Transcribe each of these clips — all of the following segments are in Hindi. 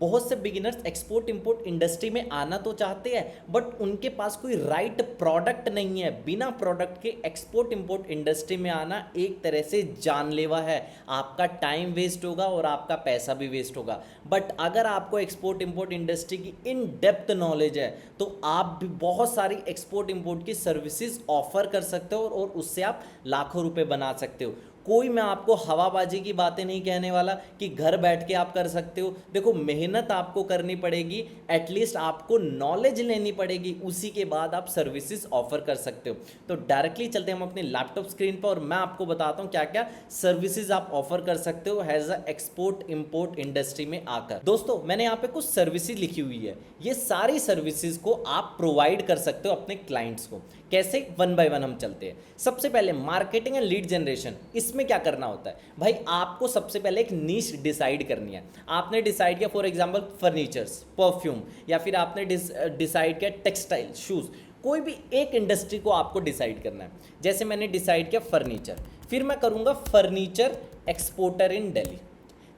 बहुत से बिगिनर्स एक्सपोर्ट इंपोर्ट इंडस्ट्री में आना तो चाहते हैं बट उनके पास कोई राइट प्रोडक्ट नहीं है। बिना प्रोडक्ट के एक्सपोर्ट इंपोर्ट इंडस्ट्री में आना एक तरह से जानलेवा है। आपका टाइम वेस्ट होगा और आपका पैसा भी वेस्ट होगा। बट अगर आपको एक्सपोर्ट इंपोर्ट इंडस्ट्री की इन डेप्थ नॉलेज है तो आप भी बहुत सारी एक्सपोर्ट इंपोर्ट की सर्विसेज ऑफर कर सकते हो और उससे आप लाखों रुपए बना सकते हो। कोई मैं आपको हवाबाजी की बातें नहीं कहने वाला कि घर बैठ के आप कर सकते हो। देखो, मेहनत आपको करनी पड़ेगी, एटलीस्ट आपको नॉलेज लेनी पड़ेगी, उसी के बाद आप सर्विसेज ऑफर कर सकते हो। तो डायरेक्टली चलते हैं हम अपने लैपटॉप स्क्रीन पर और मैं आपको बताता हूं क्या क्या सर्विसेज आप ऑफर कर सकते हो as a export import industry में आकर। दोस्तों, मैंने यहाँ पे कुछ सर्विसेज लिखी हुई है, ये सारी सर्विसेज को आप प्रोवाइड कर सकते हो अपने क्लाइंट्स को। कैसे, वन बाय वन हम चलते हैं। सबसे पहले मार्केटिंग एंड लीड जनरेशन। इसमें क्या करना होता है भाई, आपको सबसे पहले एक नीश डिसाइड करनी है। आपने डिसाइड किया फॉर एग्जांपल फर्नीचर्स, परफ्यूम, या फिर आपने डिसाइड किया टेक्सटाइल, शूज़, कोई भी एक इंडस्ट्री को आपको डिसाइड करना है। जैसे मैंने डिसाइड किया फर्नीचर, फिर मैं करूँगा फर्नीचर एक्सपोर्टर इन दिल्ली।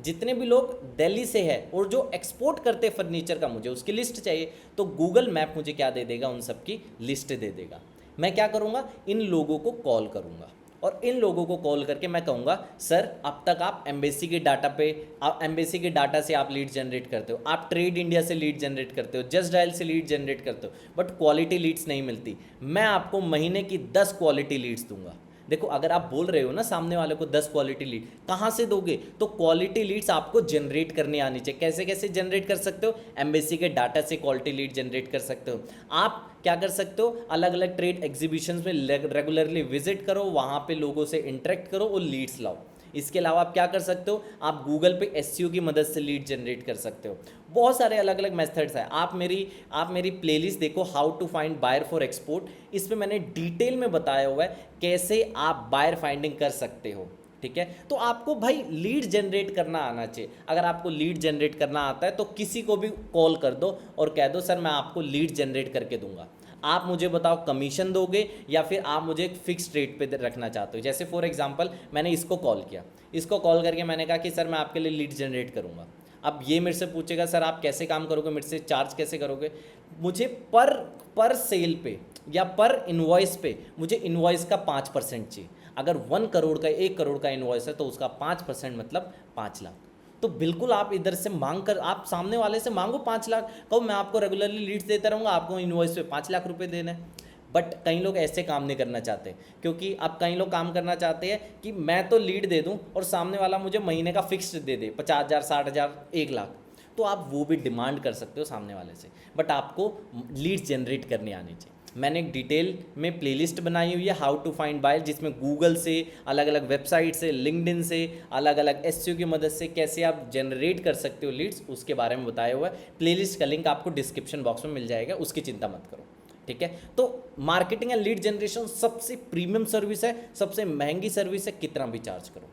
जितने भी लोग दिल्ली से है और जो एक्सपोर्ट करते हैं फर्नीचर का, मुझे उसकी लिस्ट चाहिए, तो गूगल मैप मुझे क्या दे देगा, उन सब की लिस्ट दे देगा। मैं क्या करूँगा, इन लोगों को कॉल करूँगा और इन लोगों को कॉल करके मैं कहूँगा सर अब तक आप एम्बेसी के डाटा पे, आप एम्बेसी के डाटा से आप लीड जनरेट करते हो, आप ट्रेड इंडिया से लीड जनरेट करते हो, जस्ट डायल से लीड जनरेट करते हो, बट क्वालिटी लीड्स नहीं मिलती। मैं आपको महीने की 10 क्वालिटी लीड्स दूंगा। देखो, अगर आप बोल रहे हो ना सामने वाले को 10 क्वालिटी लीड, कहाँ से दोगे, तो क्वालिटी लीड्स आपको जनरेट करने आनी चाहिए। कैसे कैसे जनरेट कर सकते हो, एम्बेसी के डाटा से क्वालिटी लीड जनरेट कर सकते हो। आप क्या कर सकते हो, अलग अलग ट्रेड एग्जीबिशंस में रेगुलरली विजिट करो, वहाँ पे लोगों से इंटरेक्ट करो और लीड्स लाओ। इसके अलावा आप क्या कर सकते हो, आप गूगल पे एसईओ की मदद से लीड जनरेट कर सकते हो। बहुत सारे अलग अलग मेथड्स हैं। आप मेरी प्लेलिस्ट देखो, how to find buyer for export, इसमें मैंने डिटेल में बताया हुआ है कैसे आप बायर फाइंडिंग कर सकते हो। ठीक है, तो आपको भाई लीड जनरेट करना आना चाहिए। अगर आपको लीड जनरेट करना आता है तो किसी को भी कॉल कर दो और कह दो सर मैं आपको लीड जनरेट करके दूंगा। आप मुझे बताओ कमीशन दोगे या फिर आप मुझे एक फिक्स रेट पे रखना चाहते हो। जैसे फॉर एग्जांपल मैंने इसको कॉल किया, इसको कॉल करके मैंने कहा कि सर मैं आपके लिए लीड जनरेट करूंगा। अब ये मेरे से पूछेगा सर आप कैसे काम करोगे, मेरे से चार्ज कैसे करोगे। मुझे पर सेल पे या पर इन्वॉइस पे मुझे इन्वॉइस का 5% चाहिए। अगर 1 करोड़ का 1 करोड़ का इन्वॉइस है तो उसका 5% मतलब 5 लाख। तो बिल्कुल आप इधर से मांग कर, आप सामने वाले से मांगो 5 लाख, कहो मैं आपको रेगुलरली लीड्स देता रहूँगा, आपको इन्वॉइस पे 5 लाख रुपए देना है। बट कई लोग ऐसे काम नहीं करना चाहते, क्योंकि अब कई लोग काम करना चाहते हैं कि मैं तो लीड दे दूं और सामने वाला मुझे महीने का फिक्स दे दे 50,000 60,000 1 लाख। तो आप वो भी डिमांड कर सकते हो सामने वाले से, बट आपको लीड जनरेट करने आनी चाहिए। मैंने एक डिटेल में प्लेलिस्ट बनाई हुई है हाउ टू फाइंड बायर, जिसमें गूगल से, अलग अलग वेबसाइट से, लिंक्डइन से, अलग अलग एसईओ की मदद से कैसे आप जनरेट कर सकते हो लीड्स, उसके बारे में बताया हुआ है। प्लेलिस्ट का लिंक आपको डिस्क्रिप्शन बॉक्स में मिल जाएगा, उसकी चिंता मत करो। ठीक है, तो मार्केटिंग एंड लीड जनरेशन सबसे प्रीमियम सर्विस है, सबसे महंगी सर्विस है, कितना भी चार्ज करो।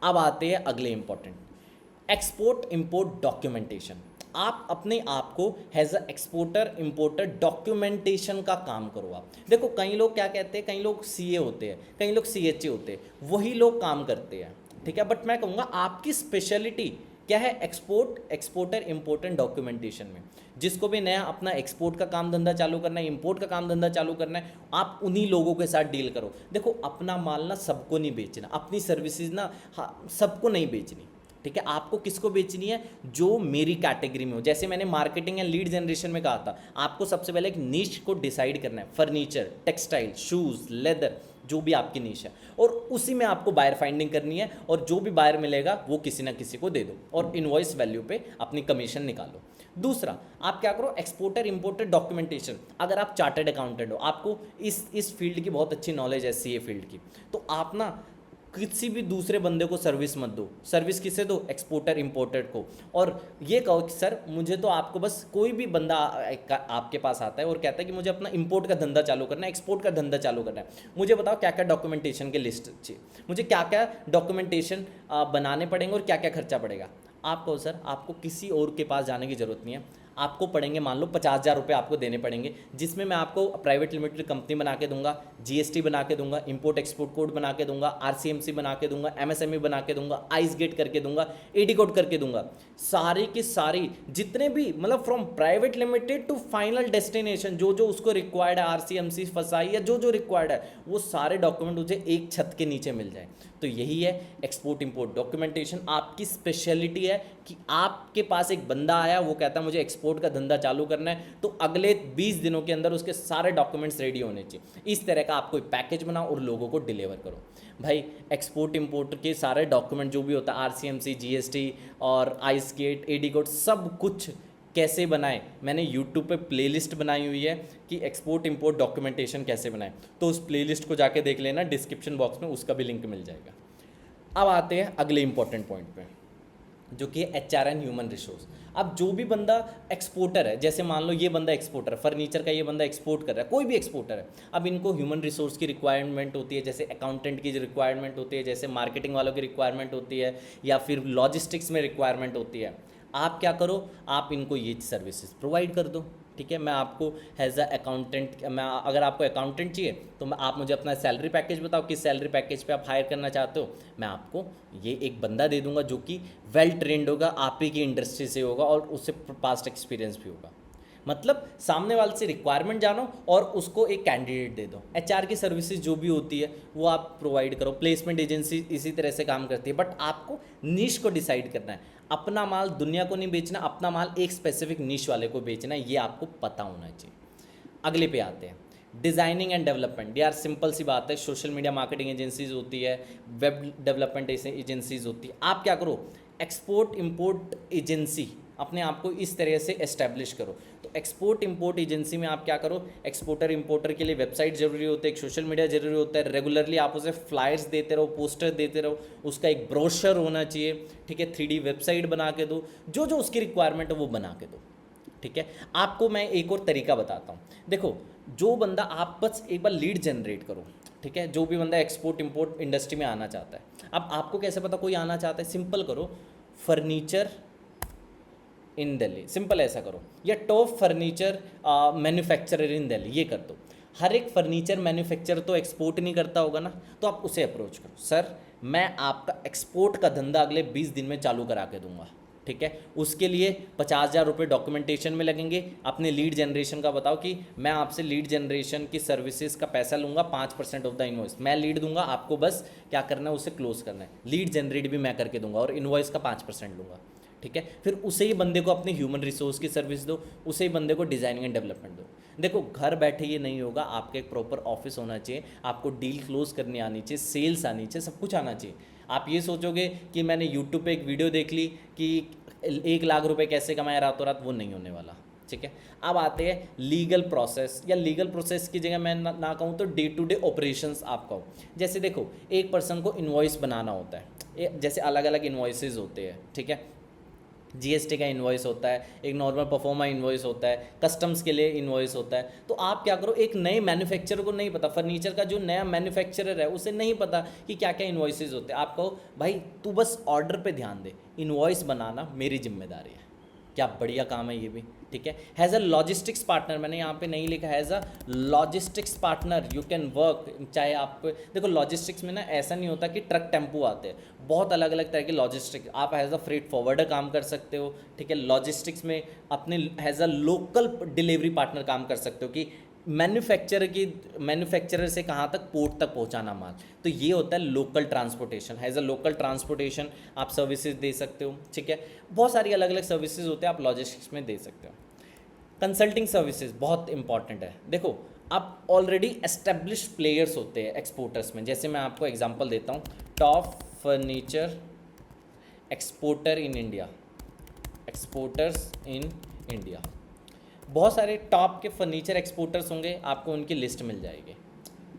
अब आते हैं अगले इंपॉर्टेंट, एक्सपोर्ट इंपोर्ट डॉक्यूमेंटेशन। आप अपने आप को as a exporter importer documentation का काम करो। आप देखो, कई लोग क्या कहते हैं, कई लोग सीए होते हैं, कई लोग सीएचए होते हैं, वही लोग काम करते हैं। ठीक है, बट मैं कहूँगा आपकी स्पेशलिटी क्या है, एक्सपोर्टर इंपोर्टेंट डॉक्यूमेंटेशन में। जिसको भी नया अपना एक्सपोर्ट का काम धंधा चालू करना है, इंपोर्ट का काम धंधा चालू करना है, आप उन्हीं लोगों के साथ डील करो। देखो, अपना माल ना सबको नहीं बेचना, अपनी सर्विसेज ना सबको नहीं बेचनी। ठीक है, आपको किसको बेचनी है, जो मेरी कैटेगरी में हो। जैसे मैंने मार्केटिंग एंड लीड जनरेशन में कहा था, आपको सबसे पहले एक नीश को डिसाइड करना है, फर्नीचर, टेक्सटाइल, शूज़, लेदर, जो भी आपकी नीश है, और उसी में आपको बायर फाइंडिंग करनी है, और जो भी बायर मिलेगा वो किसी ना किसी को दे दो और इनवॉइस वैल्यू पे अपनी कमीशन निकालो। दूसरा, आप क्या करो, एक्सपोर्टर इंपोर्टर डॉक्यूमेंटेशन। अगर आप चार्टर्ड अकाउंटेंट हो, आपको इस फील्ड की बहुत अच्छी नॉलेज है, सीए फील्ड की, तो आप ना किसी भी दूसरे बंदे को सर्विस मत दो। सर्विस किसे दो, एक्सपोर्टर इंपोर्टेड को। और ये कहो कि सर मुझे तो आपको बस, कोई भी बंदा आपके पास आता है और कहता है कि मुझे अपना इंपोर्ट का धंधा चालू करना है, एक्सपोर्ट का धंधा चालू करना है, मुझे बताओ क्या क्या डॉक्यूमेंटेशन की लिस्ट चाहिए, मुझे क्या क्या डॉक्यूमेंटेशन बनाने पड़ेंगे और क्या क्या खर्चा पड़ेगा। आप कहो सर आपको किसी और के पास जाने की ज़रूरत नहीं है, आपको पड़ेंगे मान लो 50,000 रुपये आपको देने पड़ेंगे, जिसमें मैं आपको प्राइवेट लिमिटेड कंपनी बना के दूंगा, जीएसटी बना के दूंगा, इंपोर्ट एक्सपोर्ट कोड बना के दूंगा, आरसीएमसी बना के दूंगा, एमएसएमई बना के दूंगा, आइस गेट करके दूंगा, एडी कोड करके दूंगा। सारी की सारी जितने भी मतलब from private limited to final destination जो जो उसको रिक्वायर्ड है, आरसीएमसी फसाई या जो जो रिक्वायर्ड है, वो सारे डॉक्यूमेंट मुझे एक छत के नीचे मिल जाए। तो यही है एक्सपोर्ट इंपोर्ट डॉक्यूमेंटेशन। आपकी स्पेशलिटी है कि आपके पास एक बंदा आया, वो कहता है मुझे एक्सपोर्ट का धंधा चालू करना है, तो अगले 20 दिनों के अंदर उसके सारे डॉक्यूमेंट्स रेडी होने चाहिए। इस तरह का आप कोई पैकेज बनाओ और लोगों को डिलीवर करो। भाई एक्सपोर्ट इंपोर्ट के सारे डॉक्यूमेंट जो भी होता है, आरसीएमसी, जीएसटी और आइस गेट, एडी कोड, सब कुछ कैसे बनाएं, मैंने यूट्यूब पे प्लेलिस्ट बनाई हुई है कि एक्सपोर्ट इंपोर्ट डॉक्यूमेंटेशन कैसे बनाएं, तो उस प्लेलिस्ट को जाके देख लेना, डिस्क्रिप्शन बॉक्स में उसका भी लिंक मिल जाएगा। अब आते हैं अगले इंपॉर्टेंट पॉइंट पे, जो कि एचआर एंड ह्यूमन रिसोर्स। अब जो भी बंदा एक्सपोर्टर है, जैसे मान लो ये बंदा एक्सपोर्टर है, फर्नीचर का ये बंदा एक्सपोर्ट कर रहा है, कोई भी एक्सपोर्टर है, अब इनको ह्यूमन रिसोर्स की रिक्वायरमेंट होती है, जैसे अकाउंटेंट की रिक्वायरमेंट होती है, जैसे मार्केटिंग वालों की रिक्वायरमेंट होती है, या फिर लॉजिस्टिक्स में रिक्वायरमेंट होती है। आप क्या करो, आप इनको ये सर्विसेज प्रोवाइड कर दो। ठीक है, मैं आपको एज अ अकाउंटेंट, मैं अगर आपको अकाउंटेंट चाहिए तो आप मुझे अपना सैलरी पैकेज बताओ, किस सैलरी पैकेज पे आप हायर करना चाहते हो, मैं आपको ये एक बंदा दे दूंगा जो कि वेल ट्रेंड होगा, आप ही की इंडस्ट्री से होगा और उससे पास्ट एक्सपीरियंस भी होगा। मतलब सामने वाले से रिक्वायरमेंट जानो और उसको एक कैंडिडेट दे दो। एचआर की सर्विसेज जो भी होती है वो आप प्रोवाइड करो। प्लेसमेंट एजेंसी इसी तरह से काम करती है, बट आपको नीश को डिसाइड करना है। अपना माल दुनिया को नहीं बेचना, अपना माल एक स्पेसिफिक नीश वाले को बेचना है, ये आपको पता होना चाहिए। अगले पे आते हैं, डिज़ाइनिंग एंड डेवलपमेंट। यार सिंपल सी बात है, सोशल मीडिया मार्केटिंग एजेंसीज होती है, वेब डेवलपमेंट एजेंसीज होती है। आप क्या करो, एक्सपोर्ट इंपोर्ट एजेंसी अपने आप को इस तरह से एस्टेब्लिश करो। तो एक्सपोर्ट इंपोर्ट एजेंसी में आप क्या करो, एक्सपोर्टर इंपोर्टर के लिए वेबसाइट जरूरी होता है, एक सोशल मीडिया जरूरी होता है, रेगुलरली आप उसे फ्लायर्स देते रहो, पोस्टर देते रहो, उसका एक ब्रोशर होना चाहिए। ठीक है, 3D वेबसाइट बना के दो, जो जो उसकी रिक्वायरमेंट है वो बना के दो। ठीक है, आपको मैं एक और तरीका बताता हूँ। देखो, जो बंदा, आप बस एक बार लीड जनरेट करो। ठीक है, जो भी बंदा एक्सपोर्ट इंपोर्ट इंडस्ट्री में आना चाहता है, अब आपको कैसे पता कोई आना चाहता है, सिंपल करो, फर्नीचर इन दिल्ली, सिंपल ऐसा करो, या टॉप फर्नीचर मैन्युफैक्चरर इन दिल्ली, ये कर दो। हर एक फर्नीचर मैन्युफैक्चरर तो एक्सपोर्ट नहीं करता होगा ना, तो आप उसे अप्रोच करो, सर मैं आपका एक्सपोर्ट का धंधा अगले 20 दिन में चालू करा के दूंगा। ठीक है, उसके लिए 50,000 रुपये डॉक्यूमेंटेशन में लगेंगे। अपने लीड जनरेशन का बताओ कि मैं आपसे लीड जनरेशन की सर्विसेज का पैसा लूँगा, 5% ऑफ द इन्वॉइस मैं लीड दूंगा, आपको बस क्या करना है, उसे क्लोज करना है। लीड जनरेट भी मैं करके दूंगा और इन्वॉइस का 5% लूँगा। ठीक है, फिर उसे ही बंदे को अपने ह्यूमन रिसोर्स की सर्विस दो, उसे ही बंदे को डिज़ाइनिंग एंड डेवलपमेंट दो। देखो, घर बैठे ये नहीं होगा, आपका एक प्रॉपर ऑफिस होना चाहिए, आपको डील क्लोज करनी आनी चाहिए, सेल्स आनी चाहिए, सब कुछ आना चाहिए। आप ये सोचोगे कि मैंने यूट्यूब पे एक वीडियो देख ली कि 1 लाख रुपए कैसे कमाए रातों रात, वो नहीं होने वाला। ठीक है, अब आते हैं लीगल प्रोसेस, या लीगल प्रोसेस की जगह मैं ना कहूँ तो डे टू डे ऑपरेशंस आप कहो। जैसे देखो, एक पर्सन को इन्वॉइस बनाना होता है, जैसे अलग अलग इन्वॉइसेस होते हैं। ठीक है, जीएसटी का इन्वॉइस होता है, एक नॉर्मल परफॉर्मा इन्वॉइस होता है, कस्टम्स के लिए इन्वॉइस होता है। तो आप क्या करो, एक नए मैन्युफैक्चरर को नहीं पता, फर्नीचर का जो नया मैन्युफैक्चरर है उसे नहीं पता कि क्या क्या इन्वॉइसेस होते हैं। आप कहो भाई तू बस ऑर्डर पे ध्यान दे, इन्वॉइस बनाना मेरी जिम्मेदारी है। क्या बढ़िया काम है ये भी। ठीक है, हैज़ अ लॉजिस्टिक्स पार्टनर, मैंने यहाँ पे नहीं लिखा, has a logistics partner you can work. चाहे आप देखो, लॉजिस्टिक्स में ना ऐसा नहीं होता कि ट्रक टेम्पो आते हैं, बहुत अलग अलग तरह के लॉजिस्टिक्स, आप हैज़ अ फ्रेट फॉरवर्डर काम कर सकते हो। ठीक है, लॉजिस्टिक्स में अपने has a local delivery partner काम कर सकते हो कि मैन्युफैक्चरर से कहाँ तक, पोर्ट तक पहुँचाना माल। तो ये होता है local transportation. Has a local transportation आप सर्विसेज दे सकते हो। ठीक है, बहुत सारी अलग अलग सर्विसेज होते हैं, आप लॉजिस्टिक्स में दे सकते हो। कंसल्टिंग सर्विसेज बहुत इंपॉर्टेंट है। देखो, आप ऑलरेडी एस्टेब्लिश्ड प्लेयर्स होते हैं एक्सपोर्टर्स में, जैसे मैं आपको एग्जांपल देता हूँ, top furniture exporter in India, exporters in India, बहुत सारे टॉप के फर्नीचर एक्सपोर्टर्स होंगे, आपको उनकी लिस्ट मिल जाएगी।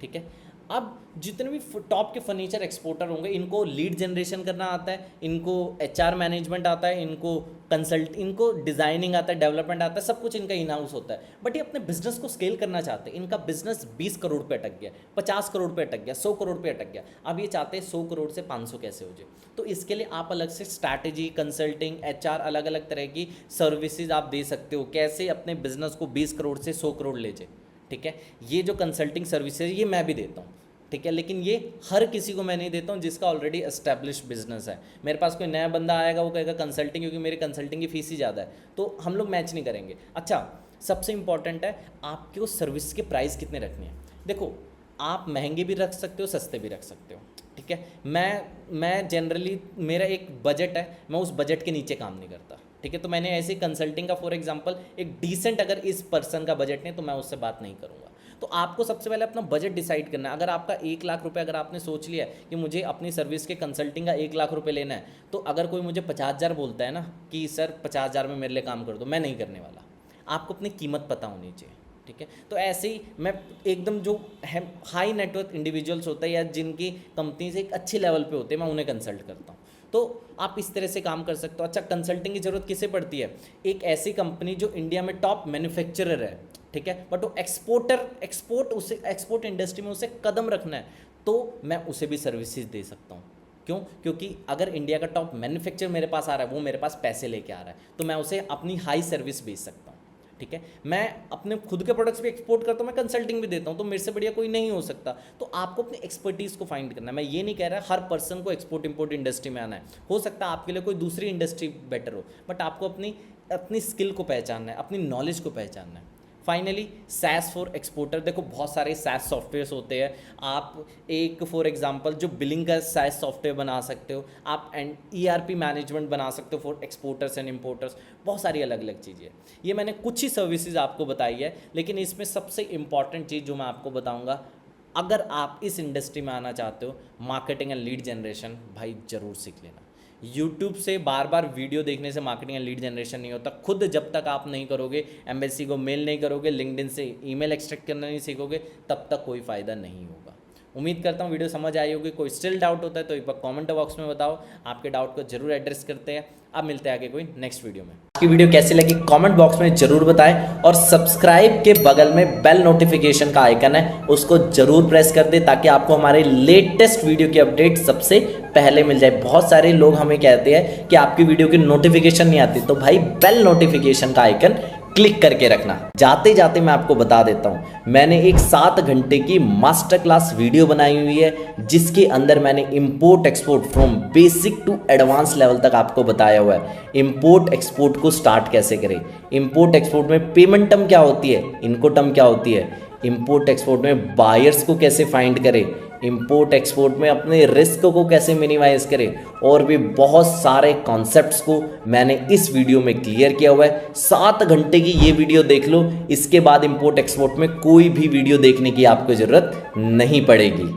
ठीक है, अब जितने भी टॉप के फर्नीचर एक्सपोर्टर होंगे, इनको लीड जनरेशन करना आता है, इनको एचआर मैनेजमेंट आता है, इनको डिज़ाइनिंग आता है, डेवलपमेंट आता है, सब कुछ इनका इन हाउस होता है। बट ये अपने बिजनेस को स्केल करना चाहते हैं। इनका बिजनेस 20 करोड़ पे अटक गया, 50 करोड़ पे अटक गया, 100 करोड़ पे अटक गया। अब ये चाहते हैं 100 करोड़ से 500 कैसे हो जाए। तो इसके लिए आप अलग से स्ट्रैटेजी, कंसल्टिंग, एचआर, अलग अलग तरह की सर्विसेज आप दे सकते हो, कैसे अपने बिजनेस को 20 करोड़ से 100 करोड़ ले जाए। ठीक है, ये जो कंसल्टिंग सर्विसेज ये मैं भी देता हूँ। ठीक है, लेकिन ये हर किसी को मैं नहीं देता हूँ जिसका ऑलरेडी एस्टेब्लिश बिजनेस है। मेरे पास कोई नया बंदा आएगा, वो कहेगा कंसल्टिंग, क्योंकि मेरी कंसल्टिंग की फीस ही ज़्यादा है, तो हम लोग मैच नहीं करेंगे। अच्छा, सबसे इंपॉर्टेंट है आपको सर्विस के प्राइस कितने रखने हैं। देखो, आप महंगे भी रख सकते हो, सस्ते भी रख सकते हो। ठीक है, मैं जनरली, मेरा एक बजट है, मैं उस बजट के नीचे काम नहीं करता। ठीक है, तो मैंने ऐसे कंसल्टिंग का फॉर एग्जांपल एक डिसेंट, अगर इस पर्सन का बजट नहीं तो मैं उससे बात नहीं करूँगा। तो आपको सबसे पहले अपना बजट डिसाइड करना है। अगर आपका 1 लाख रुपए, अगर आपने सोच लिया है कि मुझे अपनी सर्विस के कंसल्टिंग का 1 लाख रुपए लेना है, तो अगर कोई मुझे 50,000 बोलता है ना कि सर 50,000 में मेरे लिए काम कर दो, मैं नहीं करने वाला। आपको अपनी कीमत पता होनी चाहिए। ठीक है, तो ऐसे ही मैं एकदम जो है हाई नेटवर्थ इंडिविजुअल्स होते हैं या जिनकी कंपनी से एक अच्छे लेवल पे होते हैं, मैं उन्हें कंसल्ट करता हूँ। तो आप इस तरह से काम कर सकते हो। अच्छा, कंसल्टिंग की ज़रूरत किसे पड़ती है? एक ऐसी कंपनी जो इंडिया में टॉप मैन्युफैक्चरर है, ठीक है, बट वो एक्सपोर्ट इंडस्ट्री में उसे कदम रखना है, तो मैं उसे भी सर्विसेज दे सकता हूँ। क्यों? क्योंकि अगर इंडिया का टॉप मैन्युफैक्चरर मेरे पास आ रहा है, वो मेरे पास पैसे लेके आ रहा है, तो मैं उसे अपनी हाई सर्विस बेच सकता हूँ। ठीक है, मैं अपने खुद के प्रोडक्ट्स भी एक्सपोर्ट करता हूँ, मैं कंसल्टिंग भी देता हूँ, तो मेरे से बढ़िया कोई नहीं हो सकता। तो आपको अपनी एक्सपर्टीज़ को फाइंड करना है। मैं ये नहीं कह रहा हर पर्सन को एक्सपोर्ट इंपोर्ट इंडस्ट्री में आना है, हो सकता है आपके लिए कोई दूसरी इंडस्ट्री बेटर हो, बट आपको अपनी स्किल को पहचानना है, अपनी नॉलेज को पहचानना है। Finally, SaaS for exporter. देखो, बहुत सारे SaaS सॉफ्टवेयर्स होते हैं। आप एक फॉर एग्जांपल जो बिलिंग का SaaS सॉफ्टवेयर बना सकते हो, आप ERP मैनेजमेंट बना सकते हो फॉर एक्सपोर्टर्स एंड इम्पोर्टर्स। बहुत सारी अलग अलग चीज़ें। ये मैंने कुछ ही सर्विसेज आपको बताई है, लेकिन इसमें सबसे इंपॉर्टेंट चीज़ जो मैं आपको बताऊँगा, अगर आप इस इंडस्ट्री में आना चाहते हो, मार्केटिंग एंड लीड जनरेशन, भाई ज़रूर सीख लेना। यूट्यूब से बार बार वीडियो देखने से मार्केटिंग एंड लीड जनरेशन नहीं होता। खुद जब तक आप नहीं करोगे, एम्बेसी को मेल नहीं करोगे, लिंक्डइन से ईमेल एक्सट्रैक्ट करना नहीं सीखोगे, तब तक कोई फ़ायदा नहीं होगा। उम्मीद करता हूँ वीडियो समझ आई होगी। कोई स्टिल डाउट होता है तो एक बार कमेंट बॉक्स में बताओ, आपके डाउट को जरूर एड्रेस करते हैं। अब मिलते हैं आगे कोई नेक्स्ट वीडियो में। आपकी वीडियो कैसी लगी कमेंट बॉक्स में जरूर बताएं, और सब्सक्राइब के बगल में बेल नोटिफिकेशन का आइकन है, उसको जरूर प्रेस कर दे ताकि आपको हमारे लेटेस्ट वीडियो की अपडेट सबसे पहले मिल जाए। बहुत सारे लोग हमें कहते हैं कि आपकी वीडियो की नोटिफिकेशन नहीं आती, तो भाई बेल नोटिफिकेशन का आइकन क्लिक करके रखना। जाते जाते मैं आपको बता देता हूं, मैंने एक 7 घंटे की मास्टर क्लास वीडियो बनाई हुई है, जिसके अंदर मैंने import export from basic to advance level तक आपको बताया हुआ है। इंपोर्ट एक्सपोर्ट को स्टार्ट कैसे करें, इंपोर्ट एक्सपोर्ट में पेमेंट टर्म क्या होती है, इनकोटर्म क्या होती है, इंपोर्ट एक्सपोर्ट में बायर्स को कैसे फाइंड करें, इंपोर्ट एक्सपोर्ट में अपने रिस्क को कैसे मिनिमाइज करें, और भी बहुत सारे कॉन्सेप्ट्स को मैंने इस वीडियो में क्लियर किया हुआ है। 7 घंटे की ये वीडियो देख लो, इसके बाद इंपोर्ट एक्सपोर्ट में कोई भी वीडियो देखने की आपको ज़रूरत नहीं पड़ेगी।